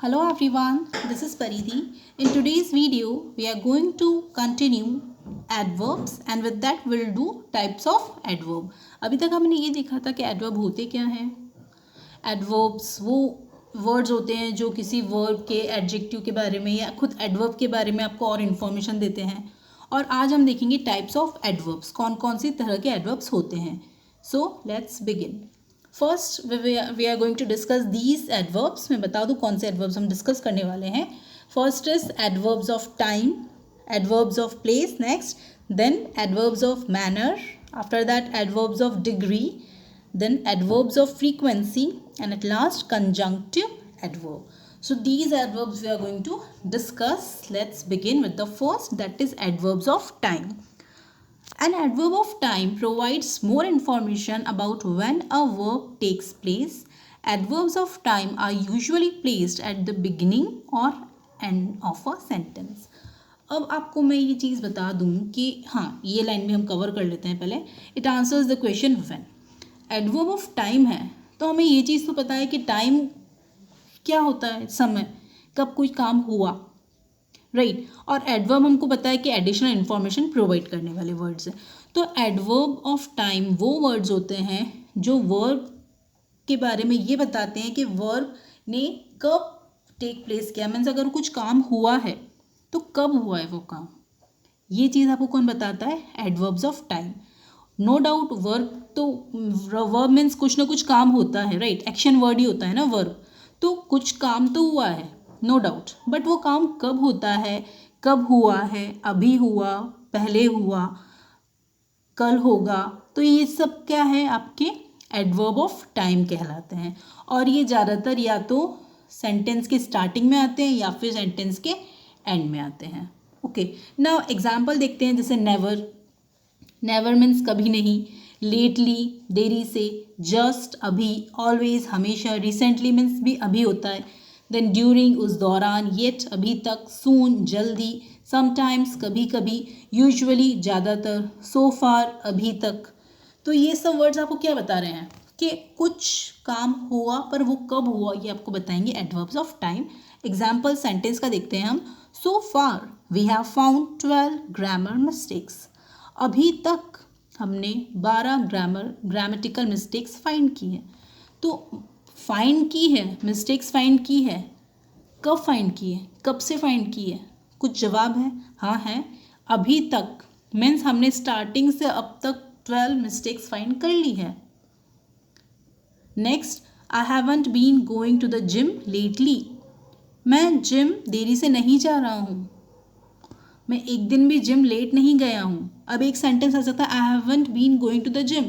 Hello everyone, this is Paridhi. In today's video, we are going to continue adverbs and with that we'll do types of adverb. अभी तक हमने ये देखा था कि adverb होते क्या हैं. Adverbs वो वर्ड्स होते हैं जो किसी वर्ब के एडजेक्टिव के बारे में या खुद एडवर्ब के बारे में आपको और इन्फॉर्मेशन देते हैं. और आज हम देखेंगे टाइप्स ऑफ एडवर्ब्स, कौन कौन सी तरह के एडवर्ब्स होते हैं. So let's begin. First we are going to discuss these adverbs. मैं बता दूँ कौन से एडवर्ब्स हम डिस्कस करने वाले हैं. First is adverbs of time, adverbs of place next, then adverbs of manner, after that adverbs of degree, then adverbs of frequency, and at last conjunctive adverb. So these adverbs we are going to discuss. Let's begin with the first, that is adverbs of time. An adverb of time provides more information about when a verb takes place. Adverbs of time are usually placed at the beginning or end of a sentence. अब आपको मैं ये चीज़ बता दूँ कि हाँ, ये line भी हम कवर कर लेते हैं पहले. It answers the question when. Adverb of time है तो हमें ये चीज़ तो पता है कि टाइम क्या होता है, समय, कब कोई काम हुआ, राइट. और एडवर्ब हमको पता है कि एडिशनल इन्फॉर्मेशन प्रोवाइड करने वाले वर्ड्स हैं. तो एडवर्ब ऑफ टाइम वो वर्ड्स होते हैं जो वर्ब के बारे में ये बताते हैं कि वर्ब ने कब टेक प्लेस किया. मीन्स अगर कुछ काम हुआ है तो कब हुआ है वो काम, ये चीज़ आपको कौन बताता है? Adverbs of time. No doubt verb तो वर्ब मीन्स कुछ ना कुछ काम होता है, राइट. एक्शन वर्ड ही होता है ना वर्ब. तो कुछ काम तो हुआ है, नो डाउट, बट वो काम कब होता है, कब हुआ है, अभी हुआ, पहले हुआ, कल होगा, तो ये सब क्या है? आपके एडवर्ब ऑफ टाइम कहलाते हैं. और ये ज़्यादातर या तो सेंटेंस के स्टार्टिंग में आते हैं या फिर सेंटेंस के एंड में आते हैं. ओके, नाउ एग्जाम्पल देखते हैं. जैसे नेवर, नेवर मीन्स कभी नहीं, लेटली देरी से, जस्ट अभी, ऑलवेज हमेशा, रिसेंटली मीन्स भी अभी होता है, देन ड्यूरिंग उस दौरान, येट अभी तक, सून जल्दी, समटाइम्स कभी कभी, यूजुअली ज़्यादातर, सो फार अभी तक. तो ये सब वर्ड्स आपको क्या बता रहे हैं कि कुछ काम हुआ, पर वो कब हुआ ये आपको बताएंगे adverbs of time. Example sentence का देखते हैं हम. So far we have found 12 grammar mistakes. अभी तक हमने 12 ग्रामेटिकल मिस्टेक्स फाइंड की हैं. तो फाइंड की है, मिस्टेक्स फाइंड की है, कब फाइंड की है, कब से फाइंड की है? कुछ जवाब है? हाँ है. अभी तक मीन्स हमने स्टार्टिंग से अब तक 12 मिस्टेक्स फाइंड कर ली है. Next, I haven't been going to the gym lately. मैं जिम देरी से नहीं जा रहा हूँ, मैं एक दिन भी जिम लेट नहीं गया हूँ. अब एक सेंटेंस आ सकता है I haven't been going to the gym,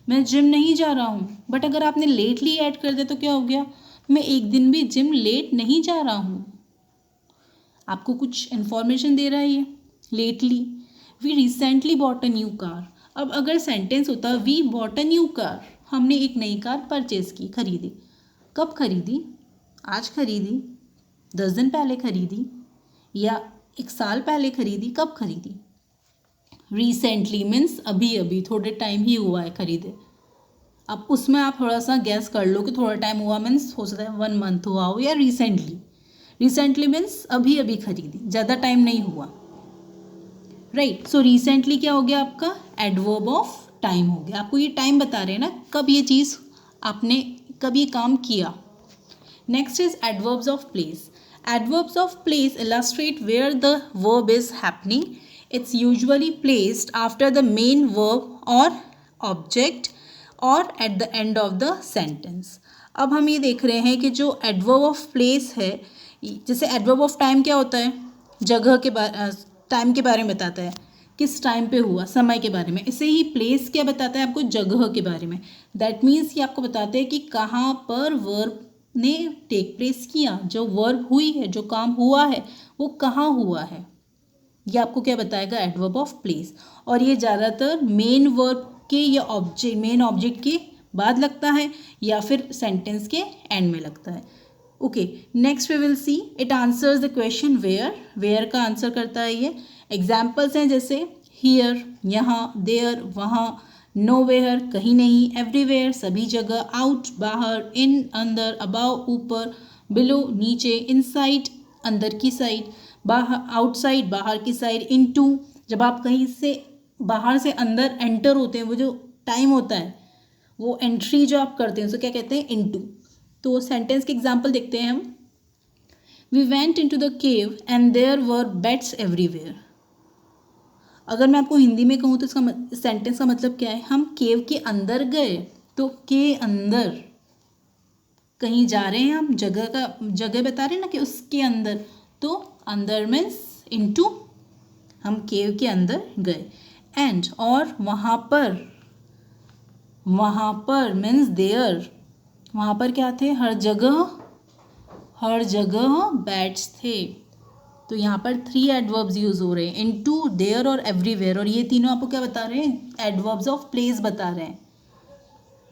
मैं जिम नहीं जा रहा हूँ, बट अगर आपने लेटली ऐड कर दिया तो क्या हो गया? मैं एक दिन भी जिम लेट नहीं जा रहा हूँ. आपको कुछ इन्फॉर्मेशन दे रहा है ये. Lately, we recently bought a new car. अब अगर सेंटेंस होता we bought a new car, हमने एक नई कार परचेज की, खरीदी. कब खरीदी? आज खरीदी, 10 दिन पहले खरीदी, या 1 साल पहले खरीदी, कब खरीदी? रिसेंटली मीन्स अभी अभी, थोड़े टाइम ही हुआ है खरीदे. अब उसमें आप थोड़ा सा गैस कर लो कि थोड़ा टाइम हुआ मीन्स हो सकता है 1 मंथ हुआ हो, या रिसेंटली. रिसेंटली मीन्स अभी अभी खरीदी, ज़्यादा टाइम नहीं हुआ, राइट. सो रिसेंटली क्या हो गया आपका? एडवर्ब ऑफ टाइम हो गया. आपको ये टाइम बता रहे हैं ना, कब ये चीज़ आपने, कब ये काम किया. Next is adverbs of place. Adverbs of place illustrate where the verb is happening. It's usually placed after the main verb or object or at the end of the sentence. अब हम ये देख रहे हैं कि जो adverb of place है, जैसे adverb of time क्या होता है? जगह के टाइम के बारे में बताता है, किस टाइम पे हुआ, समय के बारे में. इसे ही place क्या बताता है आपको? जगह के बारे में. That means ये आपको बताते हैं कि कहाँ पर verb ने टेक प्लेस किया, जो वर्ब हुई है, जो काम हुआ है, वो कहाँ हुआ है. ये आपको क्या बताएगा? Adverb of place. और ये ज़्यादातर मेन वर्ब के या ऑब्जेक्ट, मेन ऑब्जेक्ट के बाद लगता है या फिर सेंटेंस के एंड में लगता है. Okay, next we will see. It answers the question where. Where का आंसर करता है ये. एग्जाम्पल्स हैं जैसे हियर, यहाँ, देयर, वहाँ, नोवेयर कहीं नहीं, एवरीवेयर सभी जगह, आउट बाहर, इन अंदर, अबाव ऊपर, बिलो नीचे, इनसाइड अंदर की साइड, बाहर आउटसाइड बाहर की साइड, इनटू जब आप कहीं से बाहर से अंदर एंटर होते हैं, वो जो टाइम होता है, वो एंट्री जो आप करते हैं उसे क्या कहते हैं, इनटू। तो सेंटेंस के एग्जांपल देखते हैं हम। We went into the cave and there were beds everywhere. अगर मैं आपको हिंदी में कहूँ तो इसका सेंटेंस का मतलब क्या है, हम केव के अंदर गए, तो के अंदर कहीं जा रहे हैं हम, जगह बता रहे हैं ना कि उसके अंदर, तो अंदर मीन्स इनटू, हम केव के अंदर गए। एंड और वहाँ पर मीन्स देयर, वहाँ पर क्या थे, हर जगह बैट्स थे। तो यहाँ पर 3 एडवर्ब्स यूज हो रहे हैं, इनटू, देयर और एवरीवेयर, और ये तीनों आपको क्या बता रहे हैं, एडवर्ब्स ऑफ प्लेस बता रहे हैं।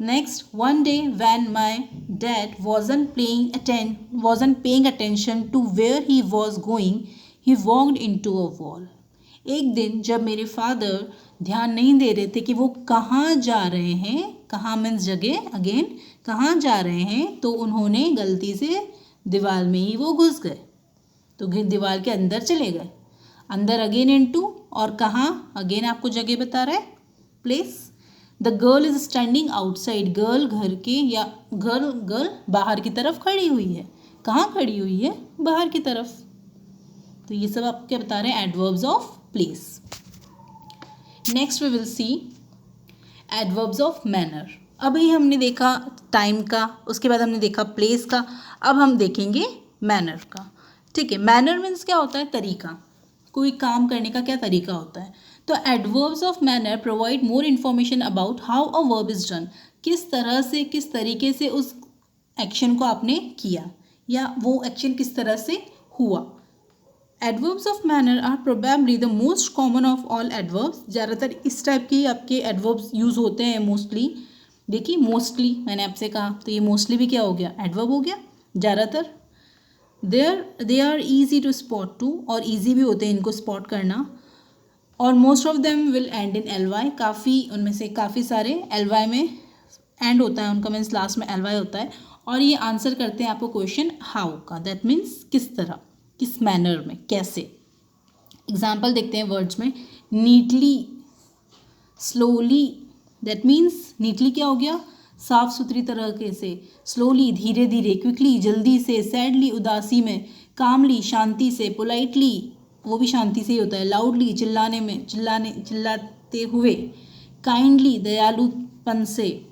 Next, one day when my dad wasn't paying attention to where he was going, he walked into a wall. एक दिन जब मेरे फादर ध्यान नहीं दे रहे थे कि वो कहाँ जा रहे हैं, कहाँ मीन्स जगह, अगेन कहाँ जा रहे हैं, तो उन्होंने गलती से दीवार में ही वो घुस गए, तो दीवार के अंदर चले गए। अंदर अगेन इनटू, और कहाँ अगेन आपको जगह बता रहा है, place. The girl is standing outside, girl घर के या गर्ल बाहर की तरफ खड़ी हुई है। कहाँ खड़ी हुई है, बाहर की तरफ। तो ये सब आपको क्या बता रहे हैं, adverbs of place. Next we will see adverbs of manner. अभी हमने देखा टाइम का, उसके बाद हमने देखा प्लेस का, अब हम देखेंगे मैनर का। ठीक है, मैनर मीन्स क्या होता है, तरीका, कोई काम करने का क्या तरीका होता है। तो adverbs of manner provide more information about how a verb is done, किस तरह से, किस तरीके से उस एक्शन को आपने किया, या वो एक्शन किस तरह से हुआ। Adverbs of manner are probably the most common of all adverbs. ज़्यादातर इस टाइप के आपके एडवर्ब्स यूज़ होते हैं मोस्टली। देखिए मोस्टली मैंने आपसे कहा, तो ये मोस्टली भी क्या हो गया, एडवर्ब हो गया। ज़्यादातर they are easy to spot too, और ईजी भी होते हैं इनको स्पॉट करना। और most of them will end in L Y, काफ़ी उनमें से काफ़ी सारे एल वाई में एंड होता है उनका, मीन्स लास्ट में एल वाई होता है। और ये आंसर करते हैं आपको क्वेश्चन हाउ का, दैट मीन्स किस तरह, किस मैनर में, कैसे। एग्जाम्पल देखते हैं वर्ड्स में। Neatly, slowly, that means neatly क्या हो गया, साफ सुथरी तरीके से, स्लोली धीरे धीरे, क्विकली जल्दी से, सैडली उदासी में, कामली शांति से, पोलाइटली वो भी शांति से ही होता है, लाउडली चिल्लाते हुए, काइंडली दयालुपन से,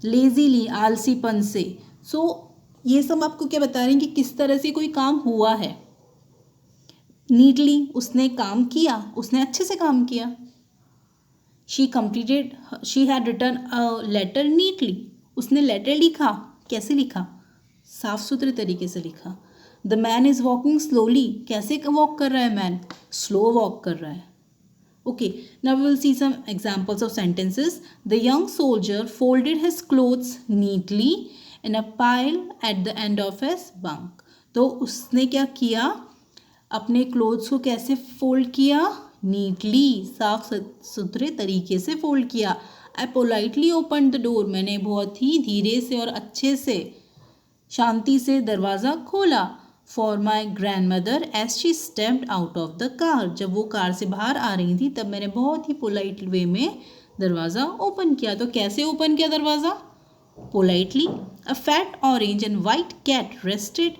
लेजीली आलसीपन से। सो ये सब आपको क्या बता रहे हैं कि किस तरह से कोई काम हुआ है। नीटली उसने काम किया, उसने अच्छे से काम किया। She had written a letter neatly, उसने लेटर लिखा, कैसे लिखा, साफ सुथरे तरीके से लिखा। The man is walking slowly, कैसे वॉक कर रहा है मैन, स्लो वॉक कर रहा है। Okay, now we will see some examples of sentences. The young soldier folded his clothes neatly in a pile at the end of his bunk. तो उसने क्या किया, अपने क्लोथ्स को कैसे फोल्ड किया, नीटली साफ सुथरे तरीके से फोल्ड किया। आई पोलाइटली ओपन द डोर, मैंने बहुत ही धीरे से और अच्छे से, शांति से दरवाज़ा खोला। For my grandmother as she stepped out of the car, जब वो कार से बाहर आ रही थी तब मैंने बहुत ही पोलाइट वे में दरवाज़ा ओपन किया। तो कैसे ओपन किया दरवाज़ा, politely. A fat orange and white cat rested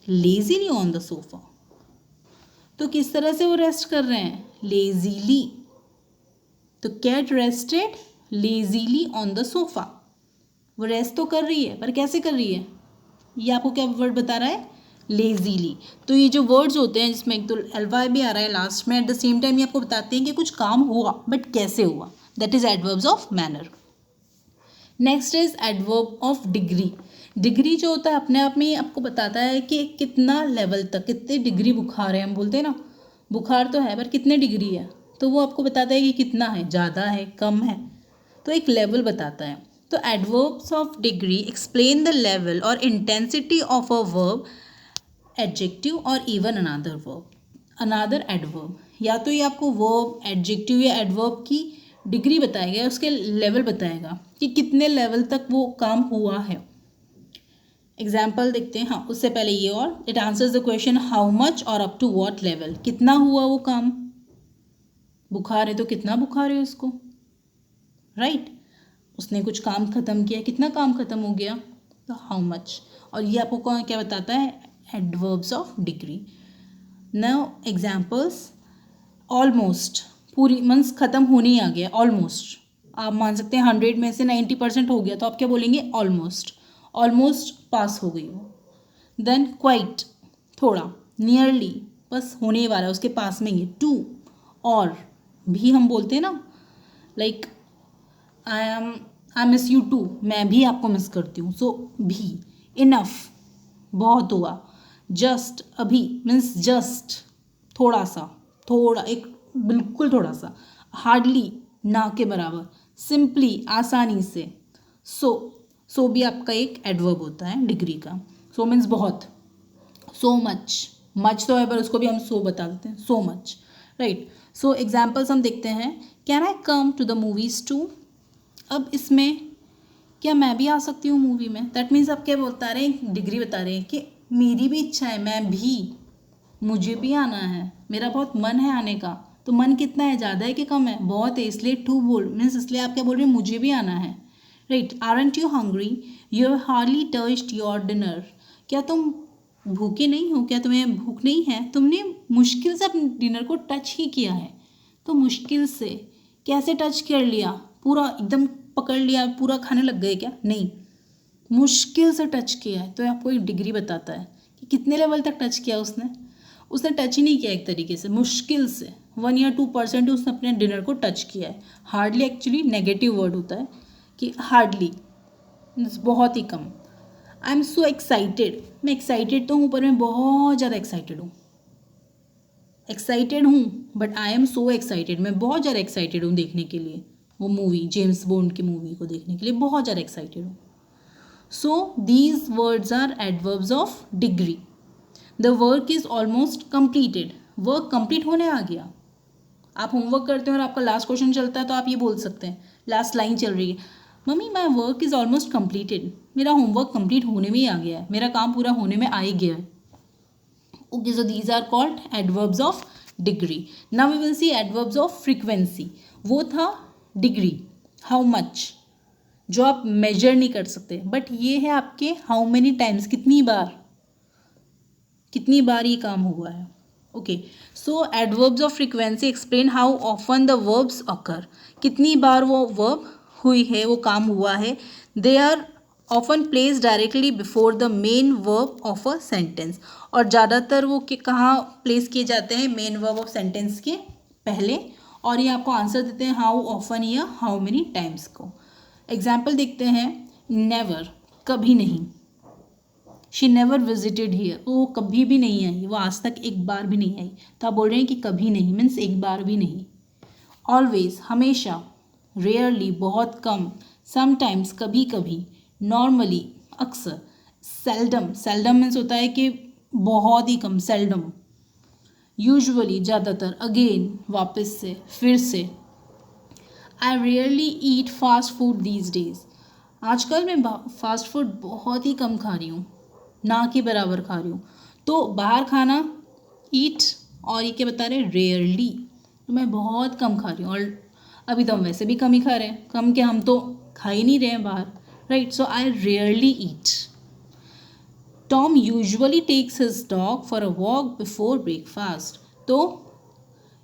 lazily on the sofa. तो किस तरह से वो रेस्ट कर रहे हैं, लेजीली। तो cat rested lazily on the sofa, वो रेस्ट तो कर रही है पर कैसे कर रही है, ये आपको क्या वर्ड बता रहा है, लेजीली। तो ये जो वर्ड्स होते हैं जिसमें एक तो एल वाई भी आ रहा है लास्ट में, एट द सेम टाइम ये आपको बताते हैं कि कुछ काम हुआ बट कैसे हुआ, that is adverbs of manner. Next is adverb of degree. Degree जो होता है अपने आप में आपको बताता है कि कितना लेवल तक, कितने डिग्री बुखार है, हम बोलते हैं ना बुखार तो है पर कितने डिग्री है, तो वो आपको बताता है कि कितना है, ज़्यादा है, कम है, तो एक लेवल बताता है। तो adverbs of degree explain the level और intensity of a verb, adjective और even another verb, another adverb. या तो ये आपको वर्ब, एडजेक्टिव या एडवर्ब की डिग्री बताएगा, उसके लेवल बताएगा कि कितने लेवल तक वो काम हुआ है। एग्जाम्पल देखते हैं। हाँ, उससे पहले ये और it answers the question how much और अप टू व्हाट लेवल, कितना हुआ वो काम। बुखार है तो कितना बुखार है उसको, राइट। उसने कुछ काम खत्म किया, कितना काम खत्म हो गया, तो हाउ मच। और ये आपको क्या बताता है, adverbs of degree. Now examples, almost, पूरी मीन्स खत्म होने ही आ गया, ऑलमोस्ट। आप मान सकते हैं 100 में से 90% हो गया, तो आप क्या बोलेंगे, ऑलमोस्ट। ऑलमोस्ट पास हो गई वो। देन क्वाइट, थोड़ा, नियरली, बस होने ही वाला है, उसके पास में ही। टू, और भी हम बोलते हैं ना, like I miss you too, मैं भी आपको मिस करती हूँ, सो भी। इनफ, बहुत हुआ। जस्ट, अभी मीन्स जस्ट, थोड़ा सा, थोड़ा, एक बिल्कुल थोड़ा सा। हार्डली, ना के बराबर। सिंपली, आसानी से। सो भी आपका एक एडवर्ब होता है डिग्री का। सो मीन्स बहुत। सो मच, मच तो है पर उसको भी हम सो बता देते हैं, so much, right. So examples हम देखते हैं। Can I come to the movies too. अब इसमें क्या मैं भी आ सकती हूँ मूवी में, दैट मीन्स आप क्या बता रहे हैं, डिग्री बता रहे हैं कि मेरी भी इच्छा है, मैं भी, मुझे भी आना है, मेरा बहुत मन है आने का। तो मन कितना है, ज़्यादा है कि कम है, बहुत है, इसलिए टू बोल मीन्स इसलिए आप क्या बोल रहे हैं, मुझे भी आना है, right. Aren't you hungry, you have hardly touched your dinner. क्या तुम भूखे नहीं हो, क्या तुम्हें भूख नहीं है, तुमने मुश्किल से अपने डिनर को टच ही किया है। तो मुश्किल से कैसे टच कर लिया, पूरा एकदम पकड़ लिया, पूरा खाने लग गए क्या, नहीं, मुश्किल से टच किया है। तो आपको एक डिग्री बताता है कि कितने लेवल तक टच किया उसने टच ही नहीं किया, एक तरीके से मुश्किल से 1 या 2% उसने अपने डिनर को टच किया है। हार्डली एक्चुअली नेगेटिव वर्ड होता है कि हार्डली बहुत ही कम। आई एम सो एक्साइटेड, मैं एक्साइटेड तो हूँ पर मैं बहुत ज़्यादा एक्साइटेड हूँ but I am so excited, मैं बहुत ज़्यादा एक्साइटेड हूँ देखने के लिए, वो मूवी जेम्स बॉन्ड की मूवी को देखने के लिए बहुत ज़्यादा एक्साइटेड हूँ। So these words are adverbs of degree. The work is almost completed, work complete होने आ गया। आप होमवर्क करते हो और आपका लास्ट क्वेश्चन चलता है तो आप ये बोल सकते हैं, लास्ट लाइन चल रही है, mummy my work is almost completed, मेरा होमवर्क कंप्लीट होने में ही आ गया है, मेरा काम पूरा होने में आ ही गया है। Okay, so these are called adverbs of degree. Now we will see adverbs of frequency. वो था डिग्री, हाउ मच, जो आप मेजर नहीं कर सकते, बट ये है आपके हाउ मेनी टाइम्स, कितनी बार ये काम हुआ है। Okay, so adverbs of frequency explain how often the verbs occur, कितनी बार वो वर्ब हुई है, वो काम हुआ है। They are often place directly before the main verb of a sentence, और ज़्यादातर वो कहाँ प्लेस किए जाते हैं, मेन वर्ब ऑफ सेंटेंस के पहले। और ये आपको आंसर देते हैं हाउ ऑफन या हाउ मेनी टाइम्स को। एग्जाम्पल देखते हैं। नेवर, कभी नहीं। शी नेवर विजिटेड हियर, वो कभी भी नहीं आई, वो आज तक एक बार भी नहीं आई। तो आप बोल रहे हैं कि कभी नहीं मीन्स एक बार भी नहीं। ऑलवेज, हमेशा। रेयरली, बहुत कम। समटाइम्स, कभी कभी। नॉर्मली, अक्सर। सेल्डम, सेल्डम मीन्स होता है कि बहुत ही कम, सेल्डम। यूजुअली, ज़्यादातर। अगेन, वापस से, फिर से। आई rarely eat fast food these days, आजकल मैं फास्ट फूड बहुत ही कम खा रही हूँ, ना के बराबर खा रही हूँ। तो बाहर खाना, ईट, और ये क्या बता रहे हैं, रेयरली, तो मैं बहुत कम खा रही हूँ। और अभी तो हम वैसे भी कम ही खा रहे हैं, कम क्या, हम तो खा ही नहीं रहे हैं बाहर, right. So I rarely eat. Tom usually takes his dog for a walk before breakfast, तो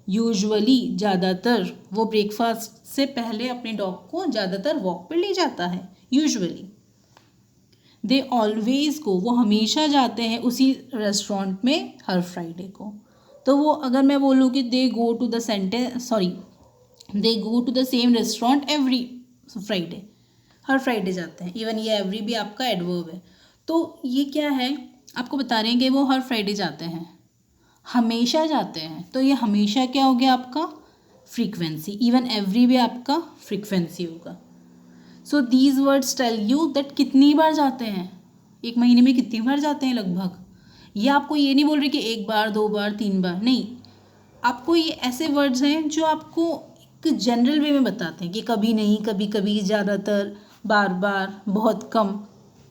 यूजुअली, ज़्यादातर, वो ब्रेकफास्ट से पहले अपने डॉग को ज़्यादातर वॉक पे ले जाता है, यूजुअली। दे ऑलवेज गो, वो हमेशा जाते हैं उसी रेस्टोरेंट में हर फ्राइडे को। तो वो अगर मैं बोलूँ कि they go to the same restaurant every Friday, हर फ्राइडे जाते हैं। इवन ये एवरी भी आपका एडवर्ब है। तो ये क्या है, आपको बता रहे हैं कि वो हर फ्राइडे जाते हैं, हमेशा जाते हैं। तो ये हमेशा क्या हो गया आपका, फ्रीक्वेंसी। इवन एवरी भी आपका फ्रीक्वेंसी होगा। So these words tell you that कितनी बार जाते हैं, एक महीने में कितनी बार जाते हैं लगभग। ये आपको ये नहीं बोल रही कि 1 बार 2 बार 3 बार, नहीं, आपको ये ऐसे वर्ड्स हैं जो आपको एक जनरल वे में बताते हैं कि कभी नहीं, कभी कभी, ज़्यादातर, बार बार, बहुत कम।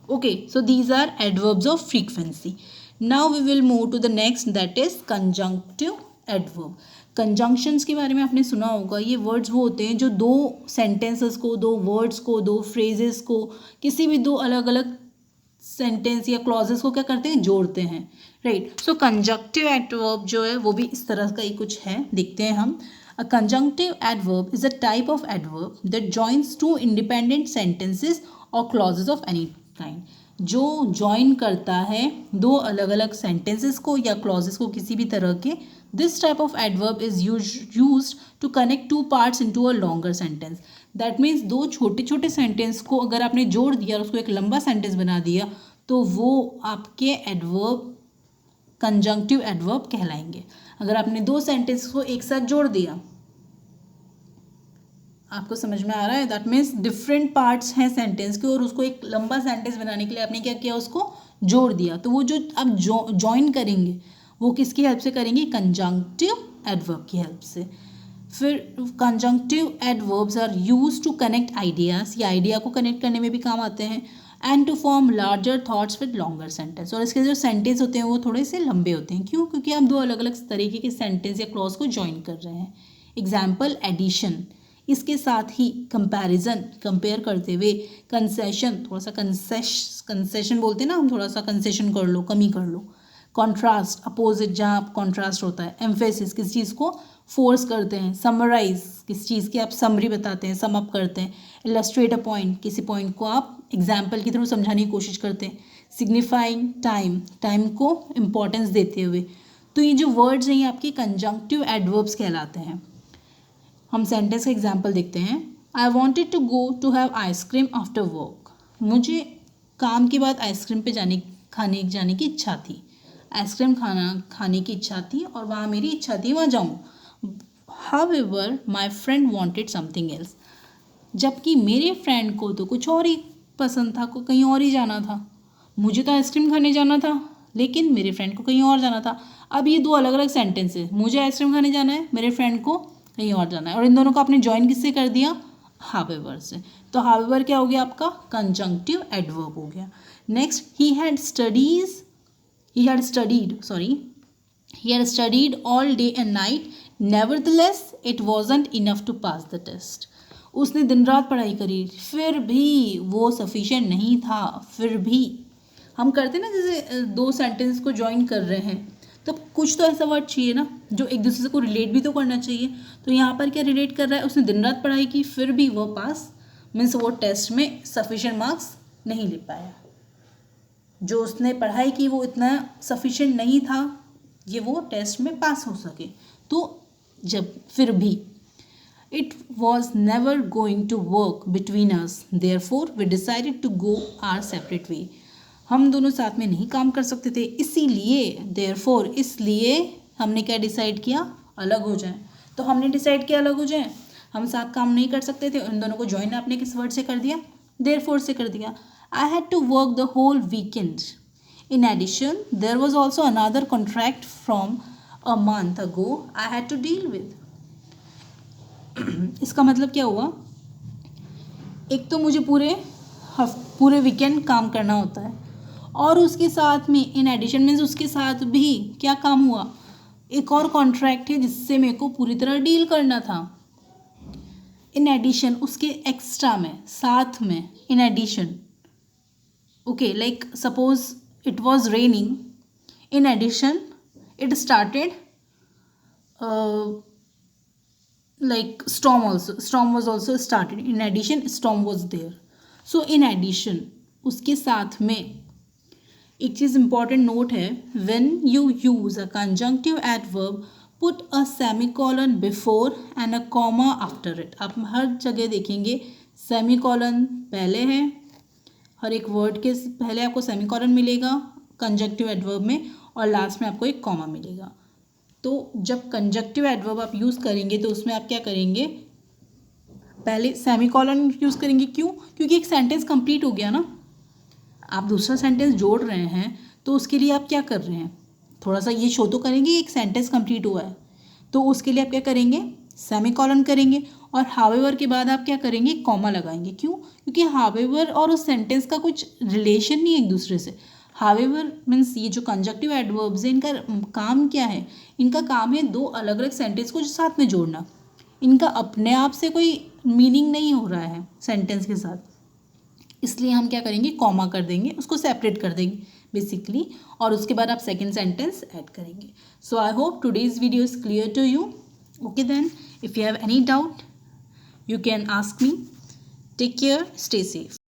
Okay, so these are adverbs of frequency. Now we will move to the next, that is conjunctive adverb. Conjunctions के बारे में आपने सुना होगा. ये वर्ड्स वो होते हैं जो दो सेंटेंसेस को, दो वर्ड्स को, दो फ्रेजेस को, किसी भी दो अलग अलग सेंटेंस या क्लॉजेस को क्या करते हैं, जोड़ते हैं. राइट. सो कंजंक्टिव एडवर्ब जो है वो भी इस तरह का ही कुछ है. देखते हैं हम. A conjunctive adverb is a type of adverb that joins two independent sentences or clauses of any kind. जो ज्वाइन करता है दो अलग अलग सेंटेंसेस को या क्लॉजेस को किसी भी तरह के. This type of adverb is used to connect two parts into a longer sentence. दैट मीन्स दो छोटे छोटे सेंटेंस को अगर आपने जोड़ दिया और उसको एक लंबा सेंटेंस बना दिया तो वो आपके एडवर्ब कंजंक्टिव एडवर्ब कहलाएंगे. अगर आपने दो सेंटेंस को एक साथ जोड़ दिया, आपको समझ में आ रहा है, दैट मीन्स डिफरेंट पार्ट्स हैं सेंटेंस के और उसको एक लंबा सेंटेंस बनाने के लिए आपने क्या किया, उसको जोड़ दिया. तो वो जो आप जॉइन करेंगे वो किसकी हेल्प से करेंगे, कंजंक्टिव एडवर्ब की हेल्प से. फिर conjunctive adverbs are used to connect ideas. ये आइडिया को कनेक्ट करने में भी काम आते हैं. And to form larger thoughts with longer sentence. और इसके जो सेंटेंस होते हैं वो थोड़े से लंबे होते हैं. क्यों? क्योंकि आप दो अलग अलग तरीके के सेंटेंस या क्लॉज को ज्वाइन कर रहे हैं. Example addition. इसके साथ ही कंपैरिजन, कंपेयर करते हुए. कंसेशन, थोड़ा सा कंसेशन बोलते हैं ना हम, थोड़ा सा कंसेशन कर लो, कमी कर लो. कॉन्ट्रास्ट, अपोजिट जहाँ कॉन्ट्रास्ट होता है. एम्फेसिस, किस चीज़ को फोर्स करते हैं. समराइज, किस चीज़ की आप समरी बताते हैं, सम अप करते हैं. इलस्ट्रेट अ पॉइंट, किसी पॉइंट को आप एग्जाम्पल के थ्रू समझाने की कोशिश करते हैं. सिग्निफाइंग टाइम, टाइम को इम्पोर्टेंस देते हुए. तो ये जो वर्ड्स हैं ये आपके कंजंक्टिव एडवर्ब्स कहलाते हैं. हम सेंटेंस का एग्जाम्पल देखते हैं. I wanted to go to have ice cream after work. मुझे काम के बाद आइसक्रीम पे खाने जाने की इच्छा थी. आइसक्रीम खाने की इच्छा थी और वहाँ मेरी इच्छा थी वहाँ जाऊँ. However my friend wanted something else. जबकि मेरे फ्रेंड को तो कुछ और ही पसंद था, को कहीं और ही जाना था. मुझे तो आइसक्रीम खाने जाना था लेकिन मेरे फ्रेंड को कहीं और जाना था. अब ये दो अलग अलग सेंटेंस है. मुझे आइसक्रीम खाने जाना है, मेरे फ्रेंड को कहीं और जाना है. और इन दोनों को आपने ज्वाइन किससे कर दिया, हाउएवर से. तो हाउएवर क्या हो गया आपका, कंजंक्टिव एडवर्ब हो गया. Next, he had studied all day and night. Nevertheless, it wasn't enough to pass the test. उसने दिन रात पढ़ाई करी फिर भी वो सफिशिएंट नहीं था. फिर भी हम करते ना, जैसे दो सेंटेंस को ज्वाइन कर रहे हैं तो कुछ तो ऐसा वर्ड चाहिए ना जो एक दूसरे को रिलेट भी तो करना चाहिए. तो यहाँ पर क्या रिलेट कर रहा है, उसने दिन रात पढ़ाई की फिर भी वो पास, मीन्स वो टेस्ट में सफिशिएंट मार्क्स नहीं ले पाया. जो उसने पढ़ाई की वो इतना सफिशिएंट नहीं था ये वो टेस्ट में पास हो सके. तो जब फिर भी, it was never going to work between us, therefore we decided to go our separate way. हम दोनों साथ में नहीं काम कर सकते थे, इसीलिए, देयरफॉर, इसलिए हमने क्या डिसाइड किया, अलग हो जाएं. तो हमने डिसाइड किया अलग हो जाएं, हम साथ काम नहीं कर सकते थे. उन दोनों को ज्वाइन आपने किस वर्ड से कर दिया, देयरफॉर से कर दिया. I had to work the whole weekend. In addition, there was also another contract from a month ago I had to deal with. इसका मतलब क्या हुआ, एक तो मुझे पूरे वीकेंड काम करना होता है और उसके साथ में इन एडिशन मीन्स उसके साथ भी क्या काम हुआ, एक और कॉन्ट्रैक्ट है जिससे मेरे को पूरी तरह डील करना था. इन एडिशन, उसके एक्स्ट्रा में, साथ में, in addition. Okay, like suppose it was raining. In addition, it started like storm also. Storm was also started. In addition, storm was there. So in addition, उसके साथ में एक चीज़ important note है, when you use a conjunctive adverb, put a semicolon before and a comma after it. आप हर जगह देखेंगे semicolon पहले है, हर एक वर्ड के पहले आपको सेमीकोलन मिलेगा कंजंक्टिव एडवर्ब में और लास्ट में आपको एक कॉमा मिलेगा. तो जब कंजंक्टिव एडवर्ब आप यूज़ करेंगे तो उसमें आप क्या करेंगे, पहले सेमीकोलन यूज़ करेंगे. क्यों? क्योंकि एक सेंटेंस कंप्लीट हो गया ना, आप दूसरा सेंटेंस जोड़ रहे हैं तो उसके लिए आप क्या कर रहे हैं, थोड़ा सा ये शो तो करेंगे एक सेंटेंस कंप्लीट हुआ है. तो उसके लिए आप क्या करेंगे, सेमीकोलन करेंगे और हावेवर के बाद आप क्या करेंगे, कॉमा लगाएंगे। क्यों? क्योंकि हावेवर और उस सेंटेंस का कुछ रिलेशन नहीं है एक दूसरे से। हावेवर मीन्स ये जो कंजक्टिव एडवर्ब्स है इनका काम क्या है, इनका काम है दो अलग अलग सेंटेंस को साथ में जोड़ना। इनका अपने आप से कोई मीनिंग नहीं हो रहा है सेंटेंस के साथ, इसलिए हम क्या करेंगे, कॉमा कर देंगे, उसको सेपरेट कर देंगे बेसिकली, और उसके बाद आप सेकेंड सेंटेंस ऐड करेंगे। So I hope today's video is clear to you. Okay then, if you have any doubt you can ask me. Take care, stay safe.